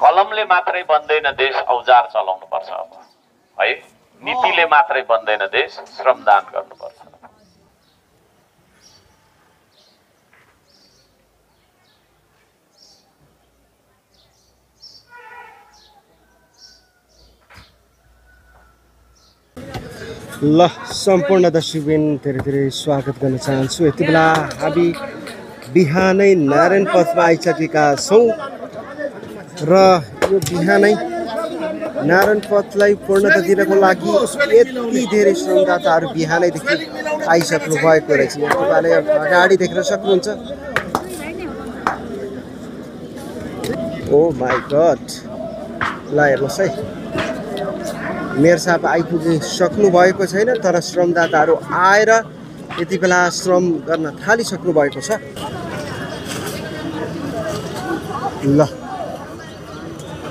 कलमले मात्रै बन्दैन देश, औजार चलाउनु पर्छ अब है। नीतिले मात्रै बन्दैन देश, श्रमदान गर्नुपर्छ। ल सम्पूर्ण दर्शकबिन धेरै धेरै स्वागत गर्न चाहन्छु। यति बेला हामी बिहानै नारायण पथमा आइसकेका छौँ र यो बिहानै नारायण पथलाई पूर्णता दिनको लागि यति धेरै श्रमदाताहरू बिहानैदेखि आइसक्नु भएको रहेछ। तपाईँले अगाडि देख्न सक्नुहुन्छ। ओ माई गड, ल हेर्नुहोस् है, मेयर साहब आइपुगिसक्नु भएको छैन, तर श्रमदाताहरू आएर यति बेला श्रम गर्न थालिसक्नु भएको छ। ल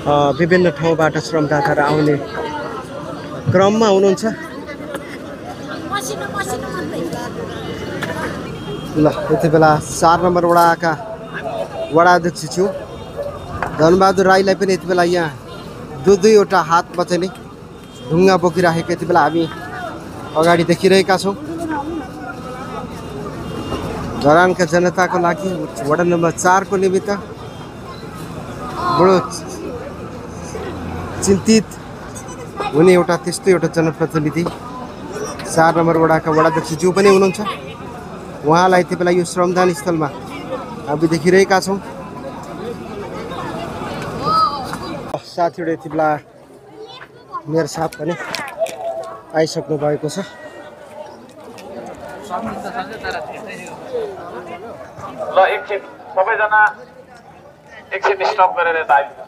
विभिन्न ठाउँबाट श्रमदाताहरू आउने क्रममा हुनुहुन्छ। ल यति बेला 4 नम्बर वडाका वडाध्यक्ष छु धनबहादुर राईलाई पनि यति बेला यहाँ दुईवटा हातमा चाहिँ नि ढुङ्गा बोकिराखेको यति बेला हामी अगाडि देखिरहेका छौँ। धरानका जनताको लागि वडा नम्बर 4 को निमित्त बडो चिन्तित हुने एउटा त्यस्तो एउटा जनप्रतिनिधि 4 नम्बर वडाका वडाध्यक्षज्यू पनि हुनुहुन्छ। उहाँलाई यति बेला यो श्रमदान स्थलमा हामी देखिरहेका छौँ। साथीहरू यति बेला मेयर साहब पनि आइसक्नु भएको छ। ल एकछिन सबैजना एकछिन स्टप गरेर यता आइदिनु।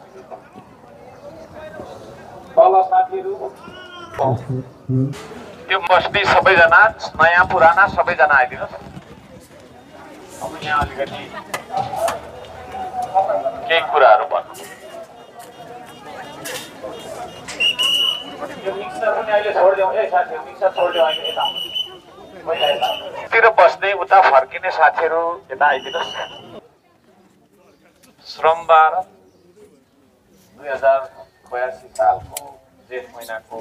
तल साथीहरू त्यो बस्ने सबैजना नयाँ पुराना सबैजना आइदिनुहोस्। अब यहाँ अलिकति केही कुराहरू भन्नु। यो मिक्सर पनि अहिले छोडिदिउँ है साथीहरू, मिक्सर छोडिदिउँ अहिले यता तिर बस्ने उता फर्किने साथीहरू यता आइदिनुहोस्। श्रम 2082 सालको जेठ महिनाको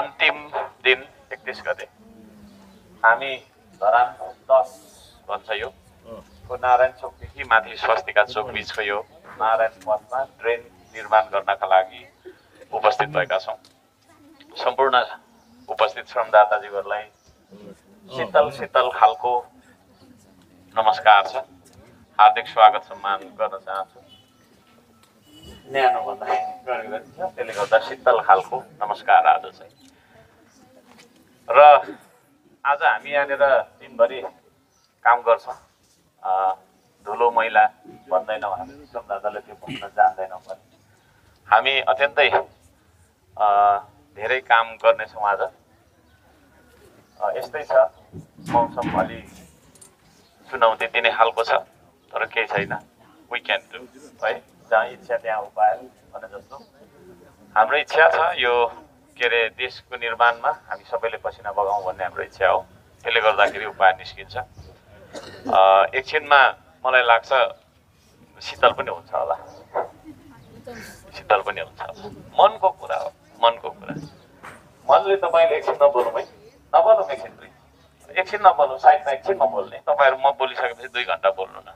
अन्तिम दिन 31 गते हामी धरान 10 भन्छ यो को नारायण चोकदेखि माथि स्वस्तिका चोक बिचको यो नारायण पथमा ड्रेन निर्माण गर्नका लागि उपस्थित भएका छौँ। सम्पूर्ण उपस्थित श्रमदाताजीहरूलाई शीतल शीतल खालको नमस्कार छ। हार्दिक स्वागत सम्मान गर्न चाहन्छु। न्यानो भन्दा त्यसले गर्दा शीतल खालको नमस्कार आज चाहिँ। र आज हामी यहाँनिर दिनभरि काम गर्छौँ। धुलो मैला भन्दैनौँ हामी, श्रमदाताले त्यो भन्न जान्दैनौँ पनि। हामी अत्यन्तै धेरै काम गर्नेछौँ आज। यस्तै छ, मौसम अलि चुनौती दिने खालको छ, तर केही छैन, वी क्यान डु है। जहाँ इच्छा त्यहाँ उपाय भने जस्तो हाम्रो इच्छा छ। यो के अरे देशको निर्माणमा हामी सबैले पसिना बगाउँ भन्ने हाम्रो इच्छा हो। त्यसले गर्दाखेरि उपाय निस्किन्छ। एकछिनमा मलाई लाग्छ शीतल पनि हुन्छ होला, शीतल पनि हुन्छ होला। मनको कुरा हो, मनको कुरा। मनले तपाईँले एकछिन नबोलौँ है, नबोलौँ एकछिन, एकछिन नबोलौँ, साइडमा एकछिन नबोल्ने। तपाईँहरू म बोलिसकेपछि 2 घन्टा बोल्नु न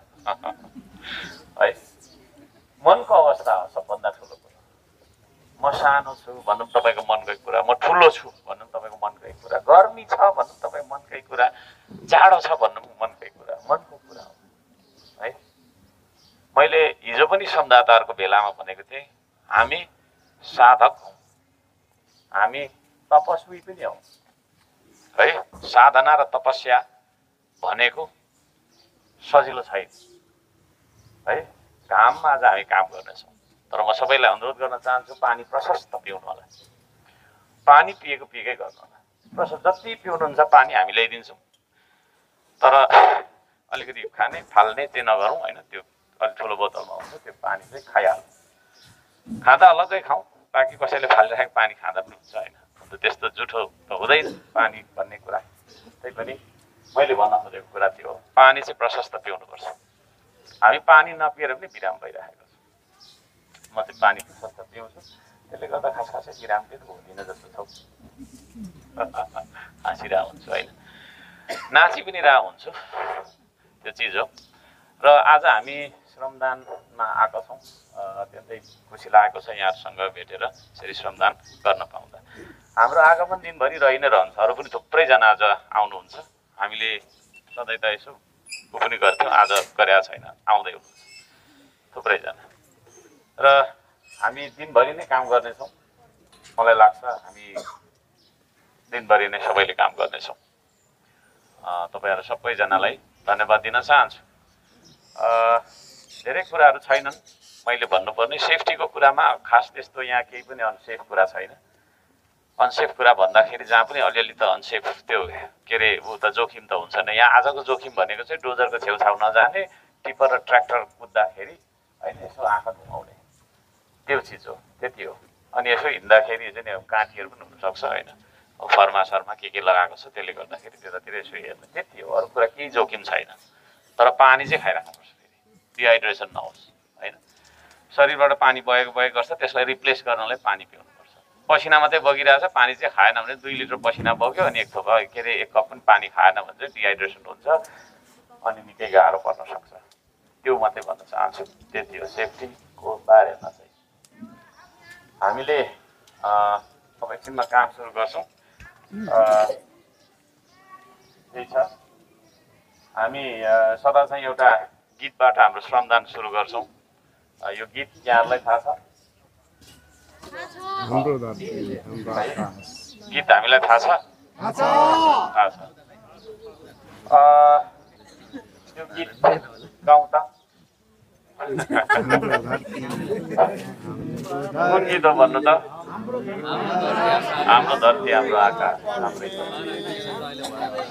है। मनको अवस्था हो सबभन्दा ठुलो कुरा। म सानो छु भनौँ तपाईँको मनकै कुरा, म ठुलो छु भनौँ तपाईँको मनकै कुरा, गर्मी छ भनौँ तपाईँको मनकै कुरा, जाडो छ भनौँ मनकै कुरा, मनको कुरा हो है। मैले हिजो पनि श्रमदाताहरूको भेलामा भनेको थिएँ, हामी साधक हौँ, हामी तपस्वी पनि हौँ है। साधना र तपस्या भनेको सजिलो छैन है। घाममा आज हामी काम गर्नेछौँ। तर म सबैलाई अनुरोध गर्न चाहन्छु, पानी प्रशस्त पिउनु होला। पानी पिएको पिएकै गर्नु होला। प्रशस्त जति पिउनुहुन्छ पानी हामी ल्याइदिन्छौँ, तर अलिकति खाने फाल्ने चाहिँ नगरौँ होइन। त्यो अलिक ठुलो बोतलमा हुन्छ, त्यो पानी चाहिँ खाइहाल्नु। खाँदा अलग्गै खाउँ, ताकि कसैले फालिराखेको पानी खाँदा पनि हुन्छ होइन। अन्त त्यस्तो जुठो त हुँदैन पानी भन्ने कुरा। त्यही पनि मैले भन्न खोजेको कुरा त्यो हो, पानी चाहिँ प्रशस्त पिउनुपर्छ। हामी पानी नपिएर पनि बिराम भइरहेको छ। म चाहिँ पानी सस्ता पिउँछु, त्यसले गर्दा खासै बिरामी पनि हुँदिनँ जस्तो छ। हाँसिरहेको हुन्छु होइन, नाची पनि रहेको हुन्छु, त्यो चिज हो। र आज हामी श्रमदानमा आएका छौँ, अत्यन्तै खुसी लागेको छ यहाँहरूसँग भेटेर यसरी श्रमदान गर्न पाउँदा। हाम्रो आगमन दिनभरि रहि नै रहन्छ, अरू पनि थुप्रैजना आज आउनुहुन्छ। हामीले सधैँ त यसो ऊ पनि गर्थ्यौँ, आज गरेका छैन, आउँदै हुनुहुन्छ थुप्रैजना। र हामी दिनभरि नै काम गर्नेछौँ, मलाई लाग्छ हामी दिनभरि नै सबैले काम गर्नेछौँ। तपाईँहरू सबैजनालाई धन्यवाद दिन चाहन्छु। धेरै कुराहरू छैनन् मैले भन्नुपर्ने, सेफ्टीको कुरामा खास त्यस्तो यहाँ केही पनि अनसेफ कुरा छैन। अनसेफ कुरा भन्दाखेरि जहाँ पनि अलिअलि त अनसेफ त्यो के अरे ऊ त जोखिम त हुन्छ नै। यहाँ आजको जोखिम भनेको चाहिँ डोजरको छेउछाउ नजाने, टिप्पर र ट्र्याक्टर कुद्दाखेरि होइन यसो आँखा घुमाउने, त्यो चिज हो, त्यति हो। अनि यसो हिँड्दाखेरि चाहिँ अब काँटीहरू पनि हुनसक्छ होइन, फर्मा के लगाएको छ त्यसले गर्दाखेरि त्यतातिर यसो हेर्नु, त्यति हो। अरू कुरा केही जोखिम छैन। तर पानी चाहिँ खाइराख्नुपर्छ, फेरि डिहाइड्रेसन नहोस् होइन। शरीरबाट पानी बगेको गर्छ, त्यसलाई रिप्लेस गर्नलाई पानी पिउनुपर्छ। पसिना मात्रै बगिरहेछ, पानी चाहिँ खाएन भने 2 लिटर पसिना बग्यो अनि एक कप पनि पानी खाएन भने चाहिँ डिहाइड्रेसन हुन्छ अनि निकै गाह्रो पर्न सक्छ। त्यो मात्रै भन्न चाहन्छु, त्यति हो सेफ्टीको बारेमा चाहिँ। हामीले अब एकछिनमा काम सुरु गर्छौँ। त्यही छ, हामी सदा चाहिँ एउटा गीतबाट हाम्रो श्रमदान सुरु गर्छौँ। यो गीत यहाँहरूलाई थाहा छ? गीत हामीलाई थाहा छ? थाहा छ। त्यो गीत गाउँ त? कुन गीत हो भन्नु त? हाम्रो धरती हाम्रो आकाश हाम्रै।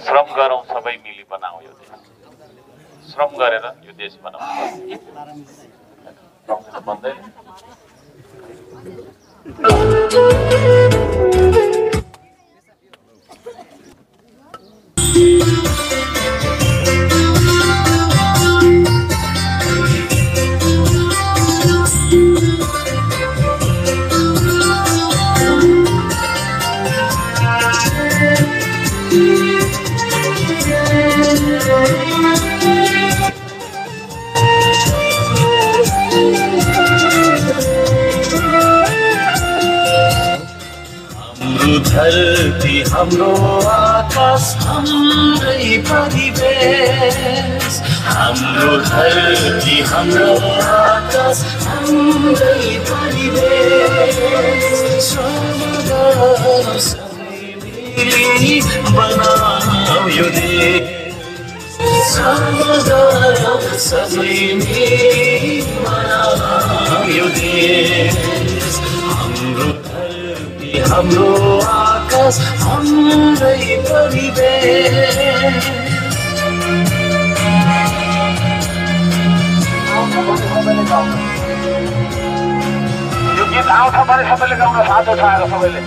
श्रम गरौँ सबै मिली बनाऊ यो देश, श्रम गरेर यो देश बनाउनु भन्दैन। धरती हाम्रो आकाश हाम्रै परिवेश, हाम्रो धरती हाम्रो आकाश हाम्रै परिवेश। सबै मिली बनाऊ यो देश, सबै मिली बनाऊ यो देश। हाम्रो हाम्रो आकाश हाम्रै परिवेश। यो गीत आउँछ भने सबैले गाउन साधो छ आएर सबैले।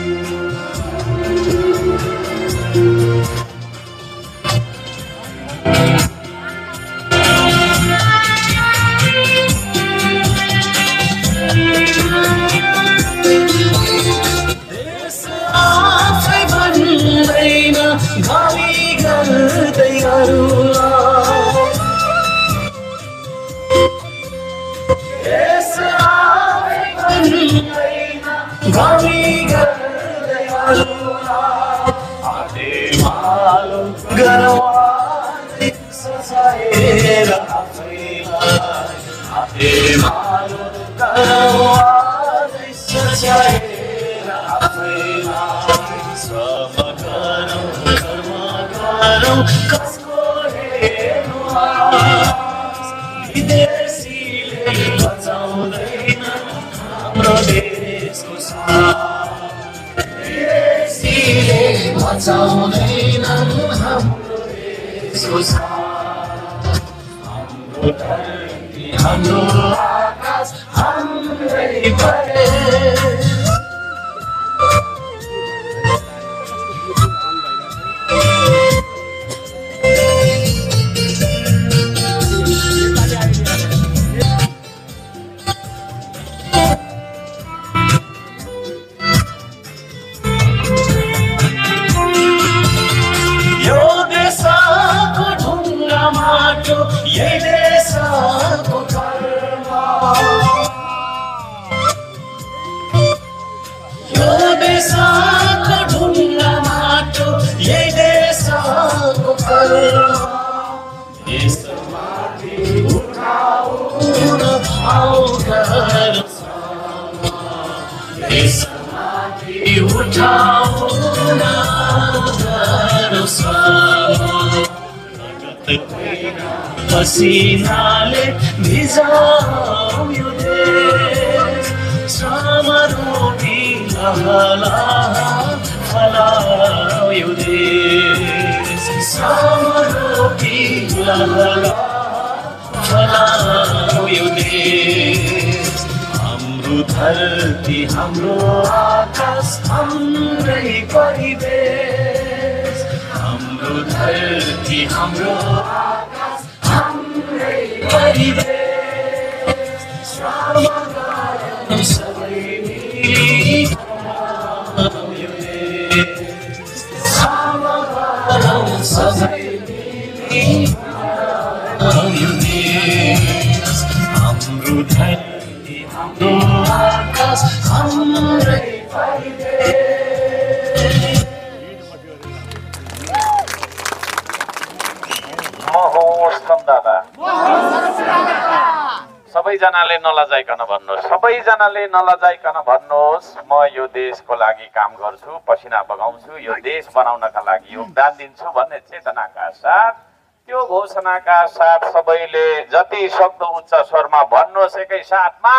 आफै भन्दैन गाली गर्दै अरूलाई, यस आफै भन्दैन गाली गर्दै अरूलाई। हाते मालो गरवादै सजाएर आफैलाई, हाते मालो गरवादै सजाएर आफैलाई। श्रम गरौँ कर्म गरौँ कसको हेर्नु आश, विदेशीले बचाउँदैन हाम्रो देशको साथ, विदेशीले बचाउँदैन हाम्रो देशको साथ। हाम्रो धरती हाम्रो आकाश हाम्रै परिवेश। उठाउन पसिनाले भिजाऊ यो देश श्रम रोटी लहला फलाऊ यो देश श्रम रोटी लहला फलाऊ यो देश हाम्रो धरती हाम्रो आकाश हाम्रै परिवेश हाम्रो धरती हाम्रो आकाश हाम्रै परिवेश श्रम गरौँ सबै मिली यो देश श्रम गरौँ सबै मिली यो देश हाम्रो धरती हाम्रो आकाश हाम्रै परिवेश दादा सबैजनाले नलजाइकन भन्नुहोस् सबैजनाले नलजाइकन भन्नुहोस् म यो देशको लागि काम गर्छु पसिना बगाउँछु यो देश बनाउनका लागि योगदान दिन्छु भन्ने चेतनाका साथ त्यो घोषणाका साथ सबैले जति सक्दो उच्च स्वरमा भन्नुहोस् एकै साथमा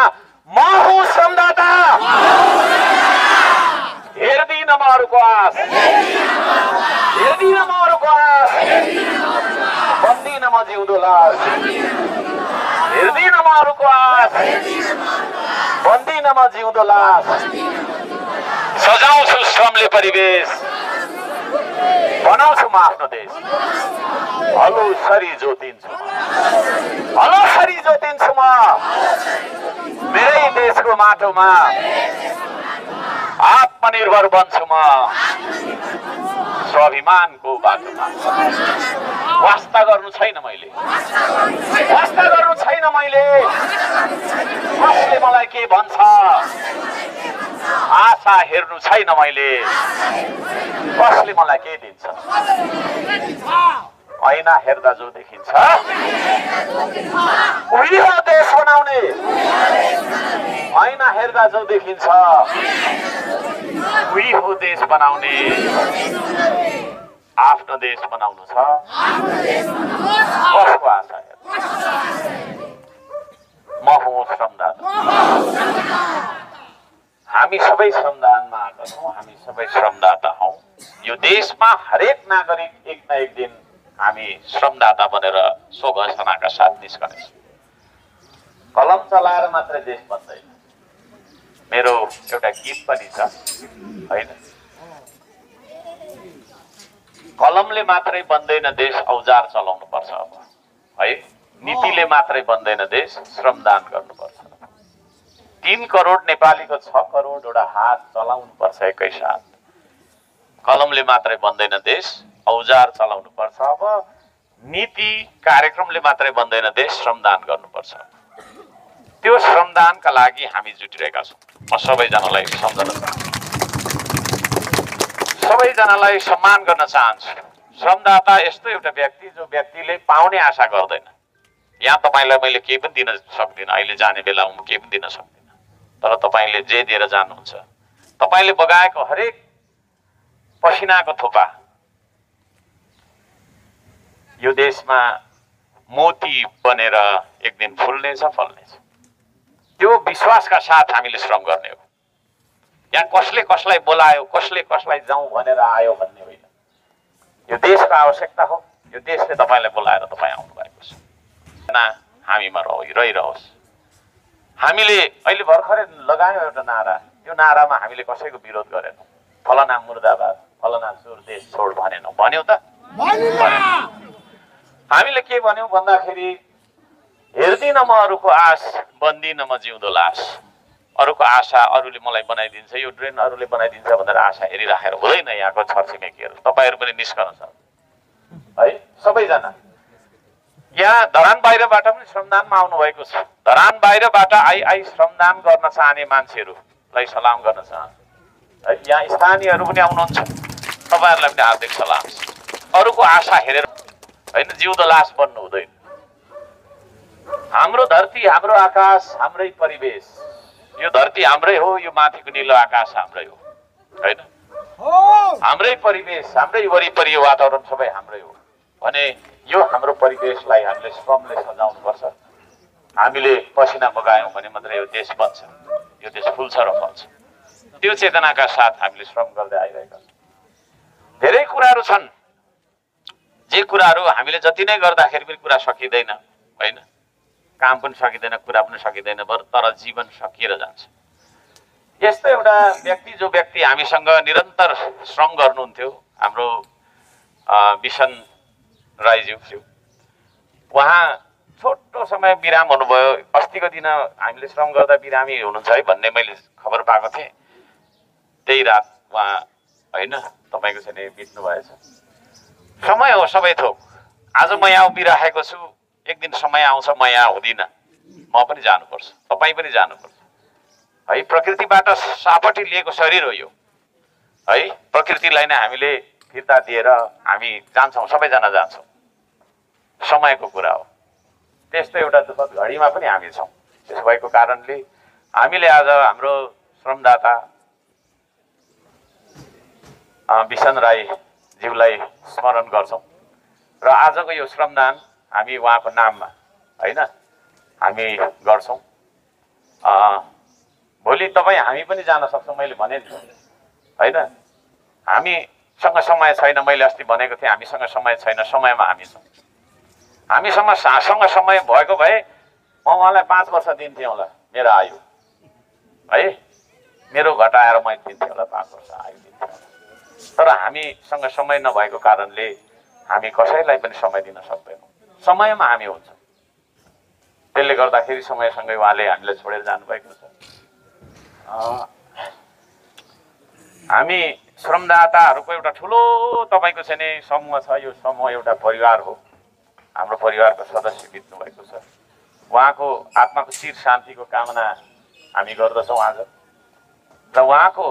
म हुँ श्रमदाता हेर्दिन म अरूको आश हेर्दिन म अरूको आश बन्दिन म जिउँदो लास हेर्दिन म अरूको आश बन्दिन म जिउँदो लास सजाउँछु श्रमले परिवेश बनाउँछु म आफ्नो देश हलो सरी जोतिन्छु हलो सरी जोतिन्छु म मेरै देशको माटोमा आत्मनिर्भर बन्छु म स्वाभिमानको बाटोमा वास्ता गर्नु छैन मैले वास्ता गर्नु छैन मैले कसले मलाई के भन्छ आशा हेर्नु छैन मैले कसले मलाई के दिन्छ ऐना हेर्दा जो देखिन्छ उही हो देश बनाउने ऐना हेर्दा जो देखिन्छ उही हो देश बनाउने आफ्नो देश बनाउनु छ कसको आशा म हुँ श्रमदाता हामी सबै श्रमदानमा आएका छौँ हामी सबै श्रमदाता हौँ यो देशमा हरेक नागरिक एक न एक दिन हामी श्रमदाता बनेर सो घोषणाका साथ निस्कनेछौँ कलम चलाएर मात्रै देश बन्दैन मेरो एउटा गीत पनि छ हैन कलमले मात्रै बन्दैन देश औजार चलाउनु पर्छ अब है नीतिले मात्रै बन्दैन देश श्रमदान गर्नुपर्छ 3 करोड नेपालीको 6 करोड एउटा हात चलाउनु पर्छ एकै साथ कलमले मात्रै बन्दैन देश औजार चलाउनु पर्छ अब नीति कार्यक्रमले मात्रै बन्दैन देश श्रमदान गर्नुपर्छ त्यो श्रमदानका लागि हामी जुटिरहेका छौँ म सबैजनालाई सम्झना सबैजनालाई सम्मान गर्न चाहन्छु श्रमदाता यस्तो एउटा व्यक्ति जो व्यक्तिले पाउने आशा गर्दैन यहाँ तपाईलाई मैले केही पनि दिन सक्दिनँ अहिले जाने बेला म केही पनि दिन सक्दिनँ तर तपाईले जे दिएर जानुहुन्छ तपाईले बगाएको हरेक पसिनाको थोपा यो देशमा मोती बनेर एक दिन फुल्नेछ फल्नेछ त्यो विश्वासका साथ हामीले श्रम गर्ने हो यहाँ कसले कसलाई बोलायो कसले कसलाई जाउँ भनेर आयो भन्ने होइन यो देशको आवश्यकता हो यो देशले तपाईलाई बोलाएर तपाईँ आउनु भएको छ हामीमा रहिरहोस् हामीले अहिले भर्खरै लगायौँ एउटा नारा त्यो नारामा हामीले कसैको विरोध गरेनौँ फलाना मुर्दाबाद फलाना चोर देश छोड भनेनौँ भन्यौ त हामीले के भन्यौँ भन्दाखेरि हेर्दिन म अरूको आश बन्दिन म जिउँदो लास अरूको आशा अरूले मलाई बनाइदिन्छ यो ड्रेन अरूले बनाइदिन्छ भनेर आशा हेरिराखेर हुँदैन यहाँको छरछिमेकीहरू तपाईँहरू पनि निस्कनु छ है सबैजना यहाँ धरान बाहिरबाट पनि श्रमदानमा आउनुभएको छ धरान बाहिरबाट आई श्रमदान गर्न चाहने मान्छेहरूलाई सलाम गर्न चाहन्छु है यहाँ स्थानीयहरू पनि आउनुहुन्छ तपाईँहरूलाई पनि हार्दिक सलाम अरूको आशा हेरेर होइन जिउँदो लास बन्नु हुँदैन हाम्रो धरती हाम्रो आकाश हाम्रै परिवेश यो धरती हाम्रै हो यो माथिको निलो आकाश हाम्रै हो हैन हाम्रै परिवेश, हाम्रै वरिपरि वातावरण सबै हाम्रै हो भने यो हाम्रो परिवेशलाई हामीले श्रमले सजाउनुपर्छ। हामीले पसिना बगायौँ भने मात्रै यो देश बन्छ, यो देश फुल्छ र फल्छ। त्यो चेतनाका साथ हामीले श्रम गर्दै आइरहेका छौँ। धेरै कुराहरू छन्, जे कुराहरू हामीले जति नै गर्दाखेरि पनि कुरा सकिँदैन, होइन? काम पनि सकिँदैन, कुरा पनि सकिँदैन, तर जीवन सकिएर जान्छ। यस्तो एउटा व्यक्ति, जो व्यक्ति हामीसँग निरन्तर श्रम गर्नुहुन्थ्यो, हाम्रो बिसन राईज्यू, उहाँ छोटो समय बिराम हुनुभयो। अस्तिको दिन हामीले श्रम गर्दा बिरामी हुनुहुन्छ है भन्ने मैले खबर पाएको थिएँ। त्यही रात उहाँ, होइन, तपाईँको चाहिँ बित्नु भएछ। समय हो सबै थोक। आज म यहाँ उभिराखेको छु, एक दिन समय आउँछ म यहाँ हुँदिनँ, म पनि जानुपर्छ, तपाईँ पनि जानुपर्छ है। प्रकृतिबाट सापटी लिएको शरीर हो यो है। प्रकृतिलाई नै हामीले फिर्ता दिएर हामी जान्छौँ, सबैजना जान्छौँ, समयको कुरा हो। त्यस्तो एउटा दुःखद घडीमा पनि हामी छौँ। त्यसो भएको कारणले हामीले आज हाम्रो श्रमदाता बिसन राईज्यूलाई स्मरण गर्छौँ र आजको यो श्रमदान हामी उहाँको नाममा, होइन, हामी गर्छौँ। भोलि तपाईँ हामी पनि जान सक्छौँ। मैले भने नि, होइन, हामीसँग समय छैन। मैले अस्ति भनेको थिएँ, हामीसँग समय छैन, समयमा हामी छौँ। हामीसँग समय भएको भए म उहाँलाई 5 वर्ष दिन्थेँ होला, मेरो आयु है, मेरो घटाएर मैले दिन्थेँ होला, 5 वर्ष आयु दिन्थेँ होला। तर हामीसँग समय नभएको कारणले हामी कसैलाई पनि समय दिन सक्दैनौँ। समयमा हामी हुन्छौँ। त्यसले गर्दाखेरि समयसँगै उहाँले हामीलाई छोडेर जानुभएको छ। हामी श्रमदाताहरूको एउटा ठुलो तपाईँको चाहिँ नि समूह छ। यो समूह एउटा परिवार हो। हाम्रो परिवारको सदस्य बित्नु भएको छ। उहाँको आत्माको चिर शान्तिको कामना हामी गर्दछौँ आज। र उहाँको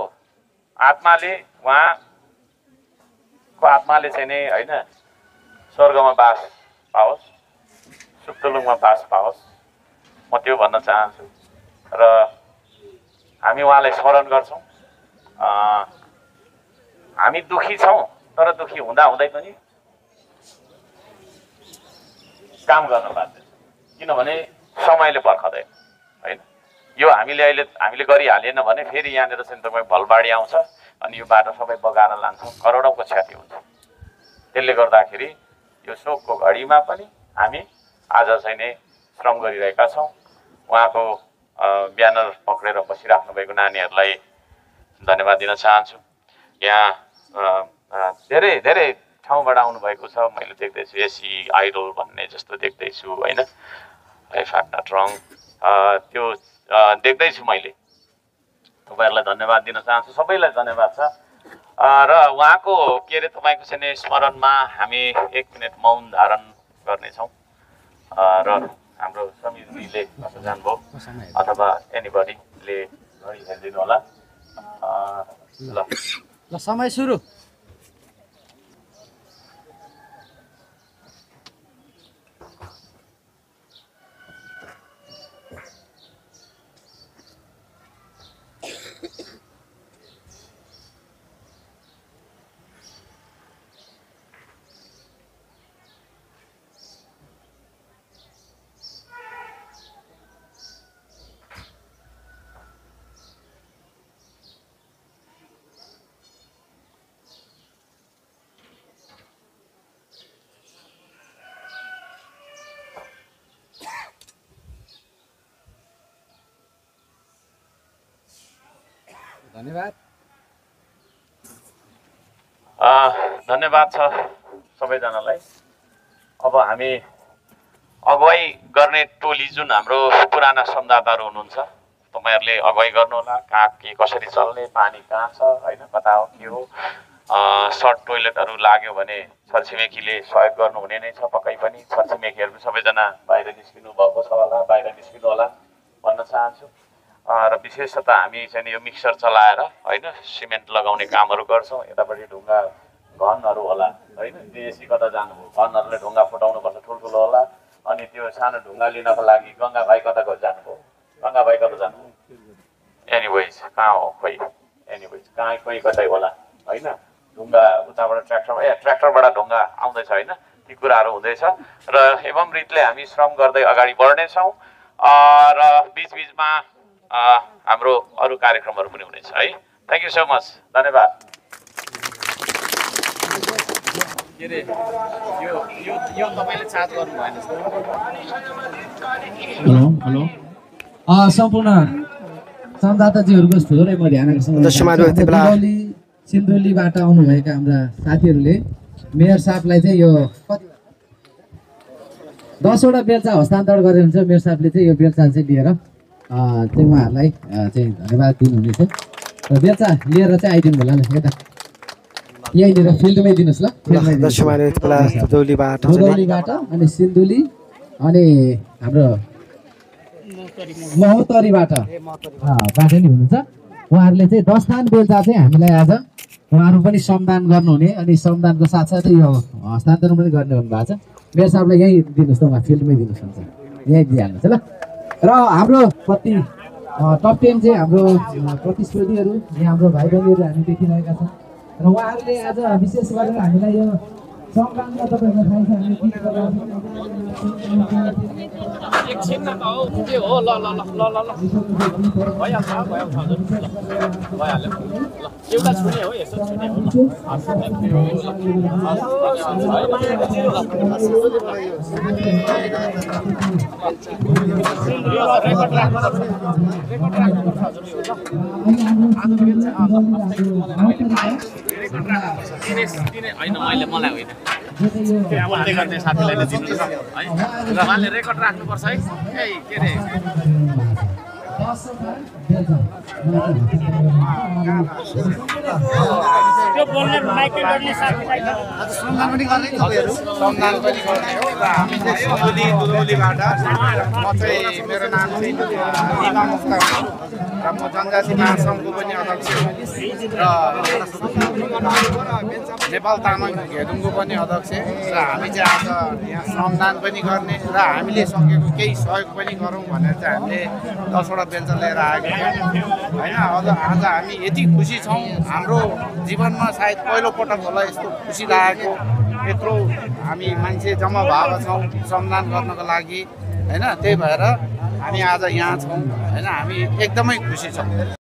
आत्माले चाहिँ नि, होइन, स्वर्गमा बास पाओस्, सुक्तलुङमा बास पाओस्, म त्यो भन्न चाहन्छु। र हामी उहाँलाई स्मरण गर्छौँ। हामी दुखी छौँ, तर दुखी हुँदाहुँदै पनि काम गर्न बाध्य छ, किनभने समयले पर्खँदैन, होइन? यो हामीले गरिहालेन भने फेरि यहाँनिर चाहिँ तपाईँ भलबाडी आउँछ अनि यो बाटो सबै बगाएर लान्छ, करोडौँको क्षति हुन्छ। त्यसले गर्दाखेरि यो शोकको घडीमा पनि हामी आज चाहिँ नै श्रम गरिरहेका छौँ। उहाँको ब्यानर पक्रेर बसिराख्नु भएको नानीहरूलाई धन्यवाद दिन चाहन्छु। यहाँ धेरै धेरै ठाउँबाट आउनुभएको छ। मैले देख्दैछु एसी आइडल भन्ने जस्तो देख्दैछु, होइन, इफ आइम नट रङ, त्यो देख्दैछु मैले। तपाईँहरूलाई धन्यवाद दिन चाहन्छु, सबैलाई धन्यवाद छ। र उहाँको के अरे तपाईँको चाहिँ स्मरणमा हामी 1 मिनट मौन धारण गर्नेछौँ। र हाम्रो समीरजीले कसो जानुभयो अथवा एनीबडीले घडी हेरिदिनु होला। ल समय सुरु। धन्यवाद। धन्यवाद छ सबैजनालाई। अब हामी अगुवाई गर्ने टोली जुन हाम्रो पुराना श्रमदाताहरू हुनुहुन्छ, तपाईँहरूले अगुवाई गर्नुहोला। कहाँ के कसरी चल्ने, पानी कहाँ छ, होइन, कता हो, के हो। सर्ट टोइलेटहरू लाग्यो भने छरछिमेकीले सहयोग गर्नुहुने नै छ। पक्कै पनि छरछिमेकीहरू पनि सबैजना बाहिर निस्किनु भएको छ होला, बाहिर निस्किनु होला भन्न चाहन्छु। र विशेषतः हामी चाहिँ यो मिक्सर चलाएर, होइन, सिमेन्ट लगाउने कामहरू गर्छौँ। यतापट्टि ढुङ्गा घनहरू होला, होइन, विदेशी कता जानुभयो, घनहरूले ढुङ्गा फुटाउनुपर्छ ठुल्ठुलो होला। अनि त्यो सानो ढुङ्गा लिनको लागि गङ्गा भाइ कता जानुभयो, गङ्गा भाइ कता जानुभयो, एनिवेज कहाँ हो, खोइ, एनिवेज कहाँ कोही कतै होला, होइन। होइन ढुङ्गा उताबाट ट्र्याक्टरबाट ढुङ्गा आउँदैछ होइन ती कुराहरू हुँदैछ र एवं रीतिले हामी श्रम गर्दै अगाडि बढ्नेछौँ र बिचबिचमा हाम्रो अरू कार्यक्रमहरू पनि हुनेछ है थ्याङ्क यू सो मच धन्यवाद के अरे यो तपाईँले चार्ज गर्नु भएन हेलो सम्पूर्ण संवाददाताजीहरूको थोरै म ध्यान आकर्षण सिन्धुलीबाट आउनुभएका हाम्रा साथीहरूले मेयर साहबलाई चाहिँ यो 10वटा बेल्चा हस्तान्तरण गरेर हुन्छ मेयर साहबले चाहिँ यो बेल्चा चाहिँ लिएर चाहिँ उहाँहरूलाई चाहिँ धन्यवाद दिनुहुनेछ र बेल्चा लिएर चाहिँ आइदिनु होला ल यता यहीँनिर फिल्डमै दिनुहोस् ल दुधौलीबाट अनि सिन्धुली अनि हाम्रो महोत्तरीबाट नि हुनुहुन्छ उहाँहरूले चाहिँ 10 थान बेल्चा चाहिँ हामीलाई आज उहाँहरू पनि श्रमदान गर्नुहुने अनि श्रमदानको साथसाथै यो हस्तान्तरण पनि गर्ने हुनुभएको छ मेयर साहबलाई यहीँ दिनुहोस् त उहाँ फिल्डमै दिनुहोस् हुन्छ यहीँ दिइहाल्नुहोस् ल र हाम्रो कति टप 10 चाहिँ हाम्रो प्रतिस्पर्धीहरू यहाँ हाम्रो भाइ बहिनीहरू हामी देखिरहेका छौँ र उहाँहरूले आज विशेष गरेर हामीलाई यो श्रमदानमा तपाईँहरूलाई थाहा छ हामी के एकछिन न त हौ के हो ल ल ल ल ल भइहाल्छ भइहाल्यो ल एउटा छुने हो यसो छुने होइन मैले मलाई होइन बोल्दै गर्ने साथीलाई नै दिनु है र उहाँले रेकर्ड राख्नुपर्छ है के अरे त्यो बोल्ने माइकले गर्ने साथीलाई श्रमदान पनि गर्ने हो र हामी चाहिँ सिन्धुली दुधौलीबाट म चाहिँ मेरो नाम चाहिँ इमा मुफ्ता हो र म जनजाति महासङ्घको पनि अध्यक्ष हो र नेपाल तामाङ घेदुङको पनि अध्यक्ष र हामी चाहिँ आज यहाँ श्रमदान पनि गर्ने र हामीले सकेको केही सहयोग पनि गरौँ भनेर चाहिँ हामीले 10वटा बेल्चा लिएर आएको थियौँ होइन आज हामी यति खुसी छौँ हाम्रो जीवनमा सायद पहिलोपटक होला यस्तो खुसी लागेको यत्रो हामी मान्छे जम्मा भएका छौँ श्रमदान गर्नको लागि होइन त्यही भएर हामी आज यहाँ छौँ होइन हामी एकदमै खुसी छौँ